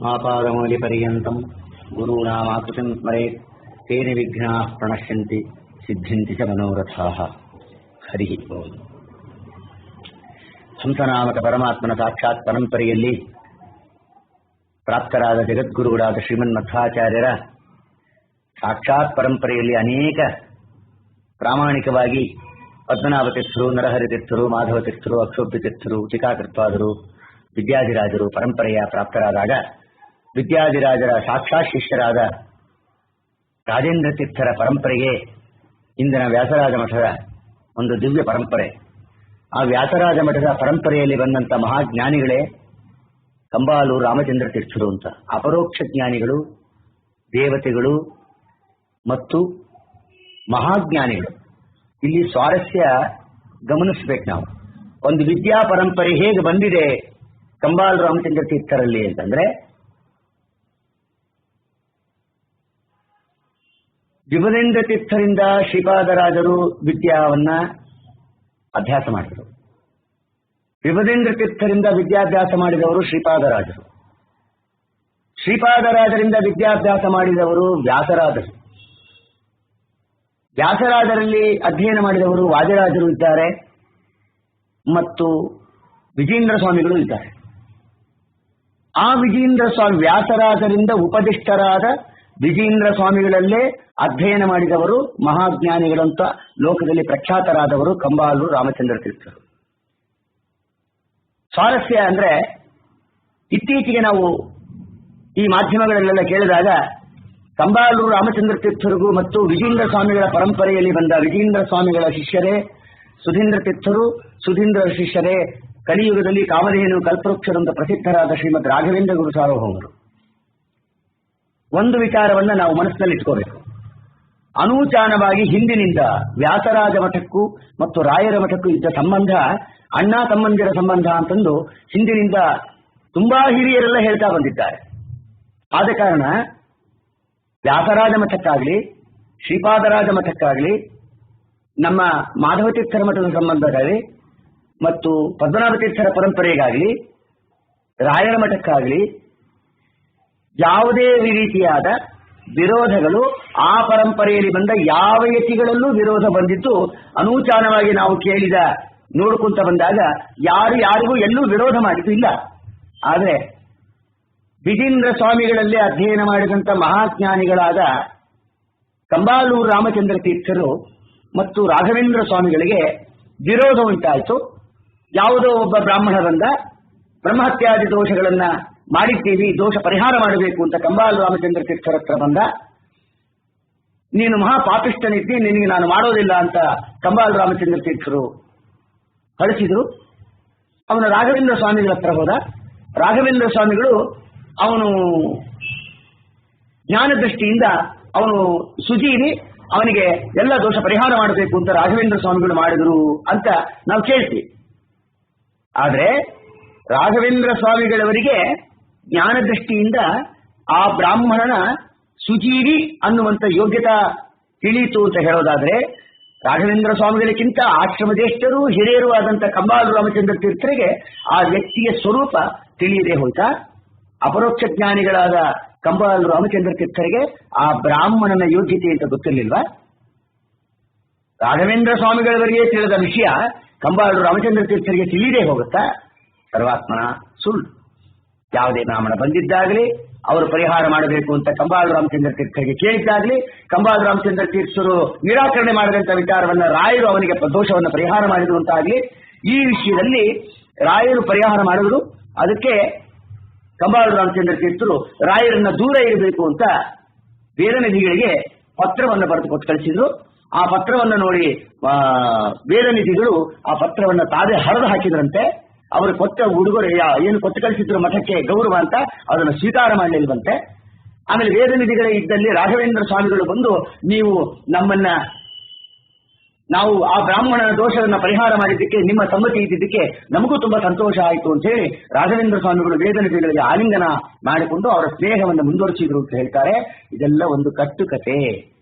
ಆಪಾದಮೂಲಿಪರ್ಯಂತಂ ಗುರುಣಾಮಾಕೃತಿಂ ಸ್ಮರೇತ್ ತೇನ ವಿಘ್ನಾಃ ಪ್ರಣಶ್ಯಂತಿ ಸಿದ್ಧ್ಯಂತಿ ಚ ಮನೋರಥಾಃ. ಹರಿ ಓಂ. ಹಂಸನಾಮಕ ಪರಮಾತ್ಮನ ಸಾಕ್ಷಾತ್ ಪರಂಪರೆಯಲ್ಲಿ ಪ್ರಾಪ್ತರಾದ ಜಗದ್ಗುರುಗಳಾದ ಶ್ರೀಮನ್ಮಧ್ವಾಚಾರ್ಯರ ಸಾಕ್ಷಾತ್ ಪರಂಪರೆಯಲ್ಲಿ ಅನೇಕ ಪ್ರಾಮಾಣಿಕವಾಗಿ ಪದ್ಮನಾಭ ತೀರ್ಥರು, ನರಹರಿ ತೀರ್ಥರು, ಮಾಧವ ತೀರ್ಥರು, ಅಕ್ಷೋಭ್ಯ ತೀರ್ಥರು, ಟೀಕಾಕೃತ್ಪಾದರು, ವಿದ್ಯಾಧಿರಾಜರು ಪರಂಪರೆಯ ಪ್ರಾಪ್ತರಾದಾಗ ವಿದ್ಯಾಧಿರಾಜರ ಸಾಕ್ಷಾತ್ ಶಿಷ್ಯರಾದ ರಾಜೇಂದ್ರ ತೀರ್ಥರ ಪರಂಪರೆಗೆ ಇಂದಿನ ವ್ಯಾಸರಾಜ ಮಠದ ಒಂದು ದಿವ್ಯ ಪರಂಪರೆ. ಆ ವ್ಯಾಸರಾಜ ಮಠದ ಪರಂಪರೆಯಲ್ಲಿ ಬಂದಂಥ ಮಹಾಜ್ಞಾನಿಗಳೇ ಕಂಬಾಲೂರು ರಾಮಚಂದ್ರ ತೀರ್ಥರು ಅಂತ. ಅಪರೋಕ್ಷ ಜ್ಞಾನಿಗಳು, ದೇವತೆಗಳು ಮತ್ತು ಮಹಾಜ್ಞಾನಿಗಳು. ಇಲ್ಲಿ ಸ್ವಾರಸ್ಯ ಗಮನಿಸಬೇಕು ನಾವು. ಒಂದು ವಿದ್ಯಾ ಪರಂಪರೆ ಹೇಗೆ ಬಂದಿದೆ ಕಂಬಾಲೂರು ರಾಮಚಂದ್ರ ತೀರ್ಥರಲ್ಲಿ ಅಂತಂದ್ರೆ, ವಿಮಲೇಂದ್ರ ತೀರ್ಥರಿಂದ ಶ್ರೀಪಾದರಾಜರು ವಿದ್ಯಾವನ್ನ ಅಭ್ಯಾಸ ಮಾಡಿದರು. ವಿಮಲೇಂದ್ರ ತೀರ್ಥರಿಂದ ವಿದ್ಯಾಭ್ಯಾಸ ಮಾಡಿದವರು ಶ್ರೀಪಾದರಾಜರು. ಶ್ರೀಪಾದರಾಜರಿಂದ ವಿದ್ಯಾಭ್ಯಾಸ ಮಾಡಿದವರು ವ್ಯಾಸರಾಜರು. ವ್ಯಾಸರಾಜರಲ್ಲಿ ಅಧ್ಯಯನ ಮಾಡಿದವರು ವಾದಿರಾಜರು ಇದ್ದಾರೆ ಮತ್ತು ವಿಜೇಂದ್ರ ಸ್ವಾಮಿಗಳು ಇದ್ದಾರೆ. ಆ ವಿಜೇಂದ್ರ ಸ್ವಾಮಿ ವ್ಯಾಸರಾಜರಿಂದ ಉಪದಿಷ್ಟರಾದ ವಿಜೇಂದ್ರ ಸ್ವಾಮಿಗಳಲ್ಲೇ ಅಧ್ಯಯನ ಮಾಡಿದವರು ಮಹಾಜ್ಞಾನಿಗಳಂತ ಲೋಕದಲ್ಲಿ ಪ್ರಖ್ಯಾತರಾದವರು ಕಂಬಾಲೂರು ರಾಮಚಂದ್ರ ತೀರ್ಥರು. ಸ್ವಾರಸ್ಯ ಅಂದ್ರೆ, ಇತ್ತೀಚೆಗೆ ನಾವು ಈ ಮಾಧ್ಯಮಗಳಲ್ಲೆಲ್ಲ ಕೇಳಿದಾಗ ಕಂಬಾಲೂರು ರಾಮಚಂದ್ರ ತೀರ್ಥರಿಗೂ ಮತ್ತು ವಿಜೇಂದ್ರ ಸ್ವಾಮಿಗಳ ಪರಂಪರೆಯಲ್ಲಿ ಬಂದ ವಿಜೇಂದ್ರ ಸ್ವಾಮಿಗಳ ಶಿಷ್ಯರೇ ಸುಧೀಂದ್ರ ತೀರ್ಥರು, ಸುಧೀಂದ್ರ ಶಿಷ್ಯರೇ ಕಲಿಯುಗದಲ್ಲಿ ಕಾಮಧೇನು ಕಲ್ಪವೃಕ್ಷರಂತ ಪ್ರಸಿದ್ಧರಾದ ಶ್ರೀಮದ್ ರಾಘವೇಂದ್ರ ಗುರು ಸಾರ್ವಭೌಮರು. ಒಂದು ವಿಚಾರವನ್ನ ನಾವು ಮನಸ್ಸಿನಲ್ಲಿ ಇಟ್ಕೋಬೇಕು. ಅನೂಚಾನವಾಗಿ ಹಿಂದಿನಿಂದ ವ್ಯಾಸರಾಜ ಮಠಕ್ಕೂ ಮತ್ತು ರಾಯರ ಮಠಕ್ಕೂ ಇದ್ದ ಸಂಬಂಧ ಅಣ್ಣ ತಮ್ಮಂದಿರ ಸಂಬಂಧ ಅಂತಂದು ಹಿಂದಿನಿಂದ ತುಂಬಾ ಹಿರಿಯರೆಲ್ಲ ಹೇಳ್ತಾ ಬಂದಿದ್ದಾರೆ. ಆದ ಕಾರಣ ವ್ಯಾಸರಾಜ ಮಠಕ್ಕಾಗ್ಲಿ, ಶ್ರೀಪಾದರಾಜ ಮಠಕ್ಕಾಗ್ಲಿ, ನಮ್ಮ ಮಾಧವ ತೀರ್ಥರ ಮಠದ ಸಂಬಂಧಕ್ಕಾಗಲಿ ಮತ್ತು ಪದ್ಮನಾಭ ತೀರ್ಥರ ಪರಂಪರೆಗಾಗಲಿ, ರಾಯರ ಮಠಕ್ಕಾಗಲಿ ಯಾವುದೇ ರೀತಿಯಾದ ವಿರೋಧಗಳು ಆ ಪರಂಪರೆಯಲ್ಲಿ ಬಂದ ಯಾವ ಯತಿಗಳಲ್ಲೂ ವಿರೋಧ ಬಂದಿದ್ದು ಅನೂಚಾನವಾಗಿ ನಾವು ಕೇಳಿದ ನೋಡ್ಕೊಂತ ಬಂದಾಗ ಯಾರಿಗೂ ಎಲ್ಲೂ ವಿರೋಧ ಮಾಡಿದ್ದು ಇಲ್ಲ. ಆದರೆ ವಿಜೇಂದ್ರ ಸ್ವಾಮಿಗಳಲ್ಲೇ ಅಧ್ಯಯನ ಮಾಡಿದಂಥ ಮಹಾಜ್ಞಾನಿಗಳಾದ ಕಂಬಾಲೂರು ರಾಮಚಂದ್ರ ತೀರ್ಥರು ಮತ್ತು ರಾಘವೇಂದ್ರ ಸ್ವಾಮಿಗಳಿಗೆ ವಿರೋಧ ಉಂಟಾಯಿತು. ಯಾವುದೋ ಒಬ್ಬ ಬ್ರಾಹ್ಮಣ ಬಂದ, ಬ್ರಹ್ಮಹತ್ಯಾದಿ ದೋಷಗಳನ್ನ ಮಾಡಿದ್ದೀವಿ, ದೋಷ ಪರಿಹಾರ ಮಾಡಬೇಕು ಅಂತ ಕಂಬಾಲೂರು ರಾಮಚಂದ್ರ ತೀರ್ಥರ ಹತ್ರ ಬಂದ. ನೀನು ಮಹಾಪಾಪಿಷ್ಠನಿದ್ದಿ, ನಿನಗೆ ನಾನು ಮಾಡೋದಿಲ್ಲ ಅಂತ ಕಂಬಾಲೂರು ರಾಮಚಂದ್ರ ತೀರ್ಥರು ಕಳಿಸಿದ್ರು. ಅವನು ರಾಘವೇಂದ್ರ ಸ್ವಾಮಿಗಳ ಹತ್ರ ಹೋದ. ರಾಘವೇಂದ್ರ ಸ್ವಾಮಿಗಳು ಅವನು ಜ್ಞಾನದೃಷ್ಟಿಯಿಂದ ಅವನು ಸುಜೀವಿ, ಅವನಿಗೆ ಎಲ್ಲ ದೋಷ ಪರಿಹಾರ ಮಾಡಬೇಕು ಅಂತ ರಾಘವೇಂದ್ರ ಸ್ವಾಮಿಗಳು ಮಾಡಿದ್ರು ಅಂತ ನಾವು ಕೇಳ್ತೀವಿ. ಆದರೆ ರಾಘವೇಂದ್ರ ಸ್ವಾಮಿಗಳವರಿಗೆ ಜ್ಞಾನದೃಷ್ಟಿಯಿಂದ ಆ ಬ್ರಾಹ್ಮಣನ ಸುಜೀವಿ ಅನ್ನುವಂಥ ಯೋಗ್ಯತಾ ತಿಳಿಯಿತು ಅಂತ ಹೇಳೋದಾದ್ರೆ, ರಾಘವೇಂದ್ರ ಸ್ವಾಮಿಗಳಿಗಿಂತ ಆಶ್ರಮದೇಷ್ಟರು ಹಿರಿಯರು ಆದಂಥ ಕಂಬಾಲೂರು ರಾಮಚಂದ್ರ ತೀರ್ಥರಿಗೆ ಆ ವ್ಯಕ್ತಿಯ ಸ್ವರೂಪ ತಿಳಿಯದೆ ಹೋಯ್ತಾ? ಅಪರೋಕ್ಷ ಜ್ಞಾನಿಗಳಾದ ಕಂಬಾಲೂರು ರಾಮಚಂದ್ರ ತೀರ್ಥರಿಗೆ ಆ ಬ್ರಾಹ್ಮಣನ ಯೋಗ್ಯತೆ ಅಂತ ಗೊತ್ತಿರಲಿಲ್ವಾ? ರಾಘವೇಂದ್ರ ಸ್ವಾಮಿಗಳವರಿಗೆ ತಿಳಿದ ವಿಷಯ ಕಂಬಾಲೂರು ರಾಮಚಂದ್ರ ತೀರ್ಥರಿಗೆ ತಿಳಿಯದೆ ಹೋಗುತ್ತಾ? ಸರ್ವಾತ್ಮನ ಸುಳ್ಳು. ಯಾವುದೇ ಬ್ರಾಹ್ಮಣ ಬಂದಿದ್ದಾಗಲಿ ಅವರು ಪರಿಹಾರ ಮಾಡಬೇಕು ಅಂತ ಕಂಬಾಲೂರು ರಾಮಚಂದ್ರ ತೀರ್ಥರಿಗೆ ಕೇಳಿದ್ದಾಗಲಿ, ಕಂಬಾಲೂರು ರಾಮಚಂದ್ರ ತೀರ್ಥರು ನಿರಾಕರಣೆ ಮಾಡಿದಂಥ ವಿಚಾರವನ್ನ ರಾಯರು ಅವನಿಗೆ ದೋಷವನ್ನು ಪರಿಹಾರ ಮಾಡಿದ್ರು ಅಂತಾಗಲಿ, ಈ ವಿಷಯದಲ್ಲಿ ರಾಯರು ಪರಿಹಾರ ಮಾಡಿದ್ರು. ಅದಕ್ಕೆ ಕಂಬಾಲೂರು ರಾಮಚಂದ್ರ ತೀರ್ಥರು ರಾಯರನ್ನ ದೂರ ಇರಬೇಕು ಅಂತ ವೇದನಿಧಿಗಳಿಗೆ ಪತ್ರವನ್ನು ಬರೆದು ಕೊಟ್ಟು ಕಳಿಸಿದ್ರು. ಆ ಪತ್ರವನ್ನು ನೋಡಿ ವೇದನಿಧಿಗಳು ಆ ಪತ್ರವನ್ನು ತಾವೇ ಹರಿದು ಹಾಕಿದ್ರಂತೆ. ಅವರು ಕೊಟ್ಟ ಉಡುಗೊರೆ ಏನು ಕೊಟ್ಟು ಕಳಿಸಿದ್ರು ಮಠಕ್ಕೆ ಗೌರವ ಅಂತ, ಅದನ್ನು ಸ್ವೀಕಾರ ಮಾಡಲಿಲ್ವಂತೆ. ಆಮೇಲೆ ವೇದನಿಧಿಗಳೇ ಇದ್ದಲ್ಲಿ ರಾಘವೇಂದ್ರ ಸ್ವಾಮಿಗಳು ಬಂದು, ನಾವು ಆ ಬ್ರಾಹ್ಮಣನ ದೋಷವನ್ನ ಪರಿಹಾರ ಮಾಡಿದ್ದಕ್ಕೆ ನಿಮ್ಮ ಸಮ್ಮತಿ ಇದ್ದಿದ್ದಕ್ಕೆ ನಮಗೂ ತುಂಬಾ ಸಂತೋಷ ಆಯಿತು ಅಂತ ಹೇಳಿ ರಾಘವೇಂದ್ರ ಸ್ವಾಮಿಗಳು ವೇದನಿಧಿಗಳಿಗೆ ಆಲಿಂಗನ ಮಾಡಿಕೊಂಡು ಅವರ ಸ್ನೇಹವನ್ನು ಮುಂದುವರಿಸಿದ್ರು ಅಂತ ಹೇಳ್ತಾರೆ. ಇದೆಲ್ಲ ಒಂದು ಕಟ್ಟುಕತೆ.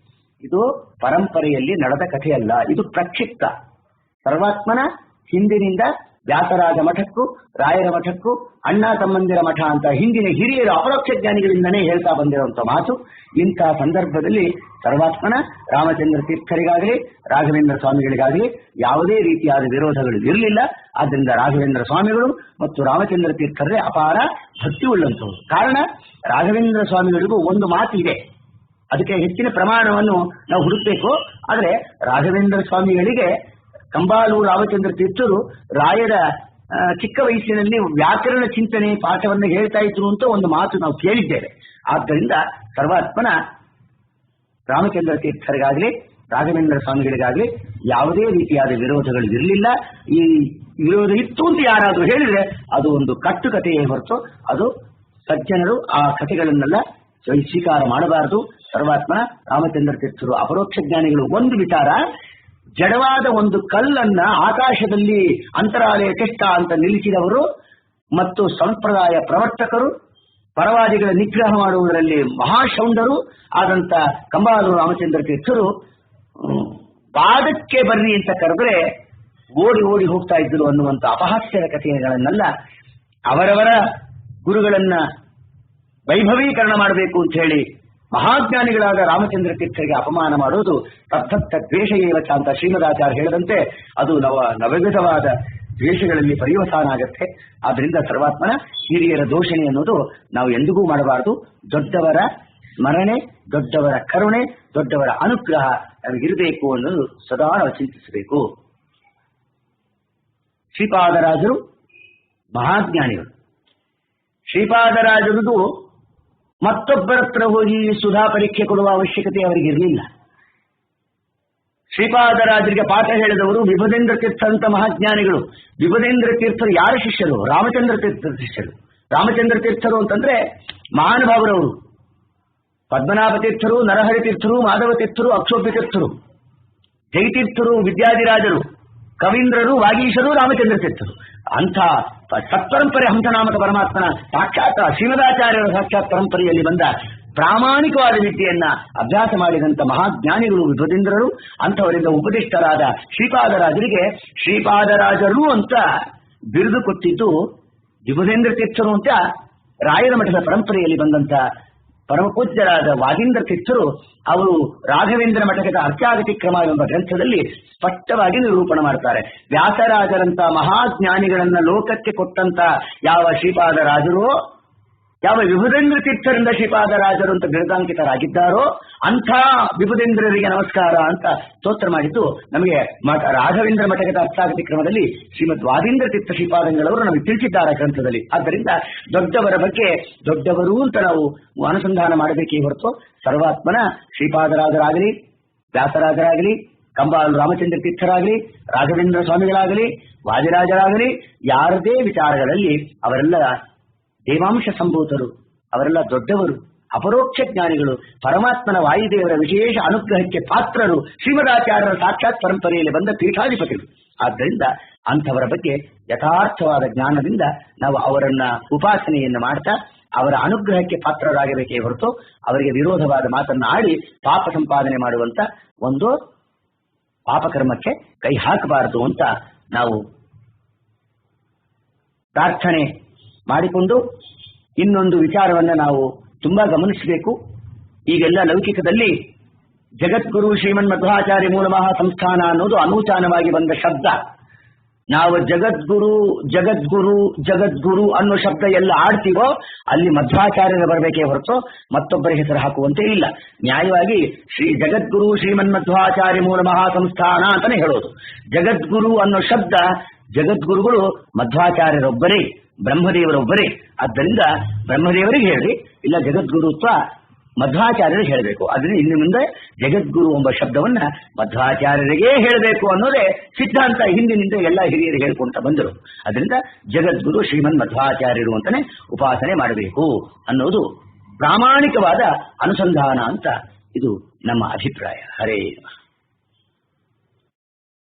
ಇದು ಪರಂಪರೆಯಲ್ಲಿ ನಡೆದ ಕಥೆಯಲ್ಲ, ಇದು ಪ್ರಕ್ಷಿಪ್ತ. ಸರ್ವಾತ್ಮನ ಹಿಂದಿನಿಂದ ವ್ಯಾಸರಾಜ ಮಠಕ್ಕೂ ರಾಯರ ಮಠಕ್ಕೂ ಅಣ್ಣ ತಮ್ಮಂದಿರ ಮಠ ಅಂತ ಹಿಂದಿನ ಹಿರಿಯರು ಅಪರೋಕ್ಷ ಜ್ಞಾನಿಗಳಿಂದನೇ ಹೇಳ್ತಾ ಬಂದಿರುವಂತಹ ಮಾತು. ಇಂತಹ ಸಂದರ್ಭದಲ್ಲಿ ಸರ್ವಾತ್ಮನ ರಾಮಚಂದ್ರ ತೀರ್ಥರಿಗಾಗಲಿ ರಾಘವೇಂದ್ರ ಸ್ವಾಮಿಗಳಿಗಾಗಲಿ ಯಾವುದೇ ರೀತಿಯಾದ ವಿರೋಧಗಳು ಇರಲಿಲ್ಲ. ಆದ್ದರಿಂದ ರಾಘವೇಂದ್ರ ಸ್ವಾಮಿಗಳು ಮತ್ತು ರಾಮಚಂದ್ರ ತೀರ್ಥರೇ ಅಪಾರ ಭಕ್ತಿ ಉಳ್ಳಂತವರು. ಕಾರಣ ರಾಘವೇಂದ್ರ ಸ್ವಾಮಿಗಳಿಗೂ ಒಂದು ಮಾತು ಇದೆ, ಅದಕ್ಕೆ ಹೆಚ್ಚಿನ ಪ್ರಮಾಣವನ್ನು ನಾವು ಹುಡುಕಬೇಕು. ಆದರೆ ರಾಘವೇಂದ್ರ ಸ್ವಾಮಿಗಳಿಗೆ ಕಂಬಾಲೂರು ರಾಮಚಂದ್ರ ತೀರ್ಥರು ರಾಯರ ಚಿಕ್ಕ ವಯಸ್ಸಿನಲ್ಲಿ ವ್ಯಾಕರಣ ಚಿಂತನೆ ಪಾಠವನ್ನು ಹೇಳ್ತಾ ಇದ್ರು ಅಂತ ಒಂದು ಮಾತು ನಾವು ಕೇಳಿದ್ದೇವೆ. ಆದ್ದರಿಂದ ಸರ್ವಾತ್ಮನ ರಾಮಚಂದ್ರ ತೀರ್ಥರಿಗಾಗಲಿ ರಾಘವೇಂದ್ರ ಸ್ವಾಮಿಗಳಿಗಾಗಲಿ ಯಾವುದೇ ರೀತಿಯಾದ ವಿರೋಧಗಳು ಇರಲಿಲ್ಲ. ಈ ವಿರೋಧ ಇತ್ತು ಅಂತ ಯಾರಾದರೂ ಹೇಳಿದ್ರೆ ಅದು ಒಂದು ಕಟ್ಟುಕತೆಯೇ ಹೊರತು ಅದು ಸಜ್ಜನರು ಆ ಕಥೆಗಳನ್ನೆಲ್ಲ ಸ್ವೀಕಾರ ಮಾಡಬಾರದು. ಸರ್ವಾತ್ಮನ ರಾಮಚಂದ್ರ ತೀರ್ಥರು ಅಪರೋಕ್ಷ ಜ್ಞಾನಿಗಳು. ಒಂದು ವಿಚಾರ, ಜಡವಾದ ಒಂದು ಕಲ್ಲನ್ನ ಆಕಾಶದಲ್ಲಿ ಅಂತರಾಲಯ ಕೆಷ್ಟ ಅಂತ ನಿಲ್ಲಿಸಿದವರು ಮತ್ತು ಸಂಪ್ರದಾಯ ಪ್ರವರ್ತಕರು, ಪರವಾದಿಗಳ ನಿಗ್ರಹ ಮಾಡುವುದರಲ್ಲಿ ಮಹಾಶೌಂಡರು ಆದಂತ ಕಂಬಾಲೂರು ರಾಮಚಂದ್ರ ತೀರ್ಥರು ಪಾದಕ್ಕೆ ಬರ್ರಿ ಅಂತ ಕರೆದ್ರೆ ಓಡಿ ಓಡಿ ಹೋಗ್ತಾ ಇದ್ರು ಅನ್ನುವಂಥ ಅಪಹಾಸ್ಯದ ಕಥೆಗಳನ್ನೆಲ್ಲ ಅವರವರ ಗುರುಗಳನ್ನ ವೈಭವೀಕರಣ ಮಾಡಬೇಕು ಅಂತ ಹೇಳಿ ಮಹಾಜ್ಞಾನಿಗಳಾದ ರಾಮಚಂದ್ರ ತೀರ್ಥರಿಗೆ ಅಪಮಾನ ಮಾಡೋದು ತತ್ತತ್ತ ದ್ವೇಷ ಏವಚ ಅಂತ ಶ್ರೀಮದಾಚಾರ್ಯ ಹೇಳದಂತೆ ಅದು ನವವಿಧವಾದ ದ್ವೇಷಗಳಲ್ಲಿ ಪರ್ಯವಸಾನ ಆಗತ್ತೆ. ಆದ್ರಿಂದ ಸರ್ವಾತ್ಮನ ಹಿರಿಯರ ದೋಷಣೆ ಅನ್ನೋದು ನಾವು ಎಂದಿಗೂ ಮಾಡಬಾರದು. ದೊಡ್ಡವರ ಸ್ಮರಣೆ, ದೊಡ್ಡವರ ಕರುಣೆ, ದೊಡ್ಡವರ ಅನುಗ್ರಹ ನಮಗಿರಬೇಕು ಅನ್ನೋದು ಸದಾ ನಾವು ಚಿಂತಿಸಬೇಕು. ಶ್ರೀಪಾದರಾಜರು ಮಹಾಜ್ಞಾನಿಗಳು. ಶ್ರೀಪಾದರಾಜರದು ಮತ್ತೊಬ್ಬರ ಹತ್ರ ಹೋಗಿ ಸುಧಾ ಪರೀಕ್ಷೆ ಕೊಡುವ ಅವಶ್ಯಕತೆ ಅವರಿಗೆ ಇರಲಿಲ್ಲ. ಶ್ರೀಪಾದರಾಜರಿಗೆ ಪಾಠ ಹೇಳಿದವರು ವಿಭುಧೇಂದ್ರ ತೀರ್ಥ ಅಂತ ಮಹಾಜ್ಞಾನಿಗಳು. ವಿಭುಧೇಂದ್ರ ತೀರ್ಥರು ಯಾರ ಶಿಷ್ಯರು? ರಾಮಚಂದ್ರ ತೀರ್ಥರ ಶಿಷ್ಯರು. ರಾಮಚಂದ್ರ ತೀರ್ಥರು ಅಂತಂದ್ರೆ ಮಹಾನುಭಾವರವರು. ಪದ್ಮನಾಭ ತೀರ್ಥರು, ನರಹರಿ ತೀರ್ಥರು, ಮಾಧವ ತೀರ್ಥರು, ಅಕ್ಷೋಭ್ಯ ತೀರ್ಥರು, ಜಯತೀರ್ಥರು, ವಿದ್ಯಾಧಿರಾಜರು, ಕವೀಂದ್ರರು, ವಾಗೀಶರು, ರಾಮಚಂದ್ರ ತೀರ್ಥರು. ಅಂಥ ಸತ್ಪರಂಪರೆ ಹಂಸನಾಮಕ ಪರಮಾತ್ಮನ ಸಾಕ್ಷಾತ್ ಶ್ರೀಮದಾಚಾರ್ಯರ ಸಾಕ್ಷಾತ್ ಪರಂಪರೆಯಲ್ಲಿ ಬಂದ ಪ್ರಾಮಾಣಿಕವಾದ ವಿದ್ಯೆಯನ್ನ ಅಭ್ಯಾಸ ಮಾಡಿದಂಥ ಮಹಾಜ್ಞಾನಿಗಳು ವಿಭುಧೇಂದ್ರರು. ಅಂಥವರಿಂದ ಉಪದಿಷ್ಟರಾದ ಶ್ರೀಪಾದರಾಜರಿಗೆ ಶ್ರೀಪಾದರಾಜರು ಅಂತ ಬಿರುದು ಕೊಟ್ಟಿದ್ದು ವಿಭುಧೇಂದ್ರ ತೀರ್ಥರು ಅಂತ ರಾಯರ ಮಠದ ಪರಂಪರೆಯಲ್ಲಿ ಬಂದಂತ ಪರಮಪೂಜ್ಯರಾದ ವಾಗೀಂದ್ರ ತೀರ್ಥರು ಅವರು ರಾಘವೇಂದ್ರ ಮಠದ ಅರ್ಚಾಗತಿ ಕ್ರಮ ಎಂಬ ಗ್ರಂಥದಲ್ಲಿ ಸ್ಪಷ್ಟವಾಗಿ ನಿರೂಪಣೆ ಮಾಡ್ತಾರೆ. ವ್ಯಾಸರಾಜರಂತ ಮಹಾಜ್ಞಾನಿಗಳನ್ನ ಲೋಕಕ್ಕೆ ಕೊಟ್ಟಂತ ಯಾವ ಶ್ರೀಪಾದರಾಜರು, ಯಾವ ವಿಭುಧೇಂದ್ರ ತೀರ್ಥರಿಂದ ಶ್ರೀಪಾದರಾಜರು ಅಂತ ಬಿರುದಾಂಕಿತರಾಗಿದ್ದಾರೋ ಅಂಥ ವಿಭುಧೇಂದ್ರರಿಗೆ ನಮಸ್ಕಾರ ಅಂತ ಸ್ತೋತ್ರ ಮಾಡಿದ್ದು ನಮಗೆ ರಾಘವೇಂದ್ರ ಮಠದ ಅರ್ಚಾಗತಿ ಕ್ರಮದಲ್ಲಿ ಶ್ರೀಮದ್ ವಾದೀಂದ್ರ ತೀರ್ಥ ಶ್ರೀಪಾದಂಗಳವರು ನಮಗೆ ತಿಳಿಸಿದ್ದಾರೆ ಗ್ರಂಥದಲ್ಲಿ. ಆದ್ದರಿಂದ ದೊಡ್ಡವರ ಬಗ್ಗೆ ದೊಡ್ಡವರು ಅಂತ ನಾವು ಅನುಸಂಧಾನ ಮಾಡಬೇಕೇ ಹೊರತು ಸರ್ವಾತ್ಮನ ಶ್ರೀಪಾದರಾಜರಾಗಲಿ, ವ್ಯಾಸರಾಜರಾಗಲಿ, ಕಂಬಾಲು ರಾಮಚಂದ್ರ ತೀರ್ಥರಾಗಲಿ, ರಾಘವೇಂದ್ರ ಸ್ವಾಮಿಗಳಾಗಲಿ, ವಾದಿರಾಜರಾಗಲಿ ಯಾರದೇ ವಿಚಾರಗಳಲ್ಲಿ ಅವರೆಲ್ಲ ದೇವಾಂಶ ಸಂಭೂತರು, ಅವರೆಲ್ಲ ದೊಡ್ಡವರು, ಅಪರೋಕ್ಷ ಜ್ಞಾನಿಗಳು, ಪರಮಾತ್ಮನ ವಾಯುದೇವರ ವಿಶೇಷ ಅನುಗ್ರಹಕ್ಕೆ ಪಾತ್ರರು, ಶ್ರೀಮದಾಚಾರ್ಯರ ಸಾಕ್ಷಾತ್ ಪರಂಪರೆಯಲ್ಲಿ ಬಂದ ಪೀಠಾಧಿಪತಿಗಳು. ಆದ್ದರಿಂದ ಅಂಥವರ ಬಗ್ಗೆ ಯಥಾರ್ಥವಾದ ಜ್ಞಾನದಿಂದ ನಾವು ಅವರನ್ನ ಉಪಾಸನೆಯನ್ನು ಮಾಡ್ತಾ ಅವರ ಅನುಗ್ರಹಕ್ಕೆ ಪಾತ್ರರಾಗಬೇಕೇ ಹೊರತು ಅವರಿಗೆ ವಿರೋಧವಾದ ಮಾತನ್ನು ಆಡಿ ಪಾಪ ಸಂಪಾದನೆ ಮಾಡುವಂತ ಒಂದು ಪಾಪಕರ್ಮಕ್ಕೆ ಕೈ ಹಾಕಬಾರದು ಅಂತ ನಾವು ಪ್ರಾರ್ಥನೆ ಮಾಡಿಕೊಂಡು ಇನ್ನೊಂದು ವಿಚಾರವನ್ನ ನಾವು ತುಂಬಾ ಗಮನಿಸಬೇಕು. ಈಗೆಲ್ಲ ಲೌಕಿಕದಲ್ಲಿ ಜಗದ್ಗುರು ಶ್ರೀಮನ್ ಮಧ್ವಾಚಾರ್ಯ ಮೂಲ ಮಹಾ ಸಂಸ್ಥಾನ ಅನ್ನೋದು ಅನೂಚಾನವಾಗಿ ಬಂದ ಶಬ್ದ. ನಾವು ಜಗದ್ಗುರು ಜಗದ್ಗುರು ಜಗದ್ಗುರು ಅನ್ನೋ ಶಬ್ದ ಎಲ್ಲ ಆಡ್ತೀವೋ ಅಲ್ಲಿ ಮಧ್ವಾಚಾರ್ಯರು ಬರಬೇಕೇ ಹೊರತು ಮತ್ತೊಬ್ಬರ ಹೆಸರು ಹಾಕುವಂತೆ ಇಲ್ಲ. ನ್ಯಾಯವಾಗಿ ಶ್ರೀ ಜಗದ್ಗುರು ಶ್ರೀಮನ್ ಮಧ್ವಾಚಾರ್ಯ ಮೂಲ ಮಹಾ ಸಂಸ್ಥಾನ ಅಂತಾನೆ ಹೇಳೋದು. ಜಗದ್ಗುರು ಅನ್ನೋ ಶಬ್ದ ಜಗದ್ಗುರುಗಳು ಮಧ್ವಾಚಾರ್ಯರೊಬ್ಬರೇ, ಬ್ರಹ್ಮದೇವರೊಬ್ಬರೇ. ಆದ್ದರಿಂದ ಬ್ರಹ್ಮದೇವರಿಗೆ ಹೇಳಿ, ಇಲ್ಲ ಜಗದ್ಗುರುತ್ವ ಮಧ್ವಾಚಾರ್ಯರಿಗೆ ಹೇಳಬೇಕು. ಅದರಿಂದ ಇನ್ನು ಮುಂದೆ ಜಗದ್ಗುರು ಎಂಬ ಶಬ್ದವನ್ನ ಮಧ್ವಾಚಾರ್ಯರಿಗೆ ಹೇಳಬೇಕು ಅನ್ನೋದೇ ಸಿದ್ಧಾಂತ ಹಿಂದಿನಿಂದ ಎಲ್ಲ ಹಿರಿಯರು ಹೇಳ್ಕೊಂತ ಬಂದರು. ಅದರಿಂದ ಜಗದ್ಗುರು ಶ್ರೀಮನ್ ಮಧ್ವಾಚಾರ್ಯರು ಅಂತಾನೆ ಉಪಾಸನೆ ಮಾಡಬೇಕು ಅನ್ನೋದು ಪ್ರಾಮಾಣಿಕವಾದ ಅನುಸಂಧಾನ ಅಂತ ಇದು ನಮ್ಮ ಅಭಿಪ್ರಾಯ. ಹರೇ ನಮಃ.